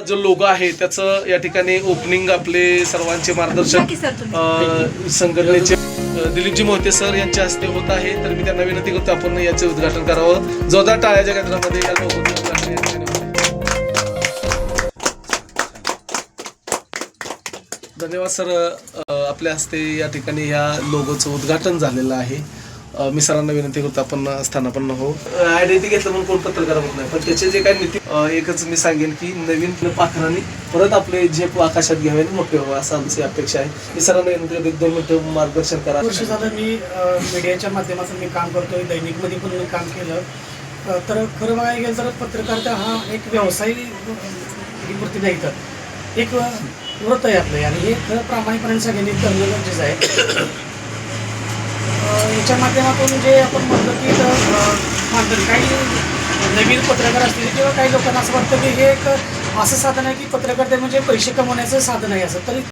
जो लोगो आहे त्याचं या ठिकाणी ओपनिंग आपले सर्वांचे मार्गदर्शक संघटनेचे दिलीपजी मोहिते सर यांच्या हस्ते होत आहे. तर मी त्यांना विनंती करतो आपण याचे उद्घाटन करावं. जोरदार टाळ्याच्या केंद्रामध्ये या लोगोचं उद्घाटन या ठिकाणी होतं. धन्यवाद सर. आपल्या हस्ते या ठिकाणी या लोगोचं उद्घाटन झालेलं आहे. मी सरांना विनंती करतो आपण स्थानापन्न हो. आयडेंटिटी घेतलं म्हणून कोण पत्रकार होत नाही, पण त्याचे जे काही नीती एकच मी सांगेन की नवीन पाखरांनी परत आपले झेप आकाशात घ्यावे आणि मोठे व्हावं असं आमची अपेक्षा आहे. मी सरांना विनंती करतो 1-2 मिनिटं मार्गदर्शन करा. वर्ष झालं मी मीडियाच्या माध्यमातून मी काम करतोय, दैनिकमध्ये पण मी काम केलं. तर खरं बघायला गेलं तर पत्रकारिता हा एक व्यवसाय वृत्ती नाही तर एक व्रत आहे आपलं, आणि हे खरं प्रामाणिकपणे सगळ्यांनी करणं गरजेचं आहे. याच्या माध्यमातून जे आपण म्हणतो की म्हणतात काही नवीन पत्रकार असतील किंवा काही लोकांना असं वाटतं की हे एक असं साधन आहे की पत्रकारिता म्हणजे पैसे कमवण्याचं साधन आहे असं. तरी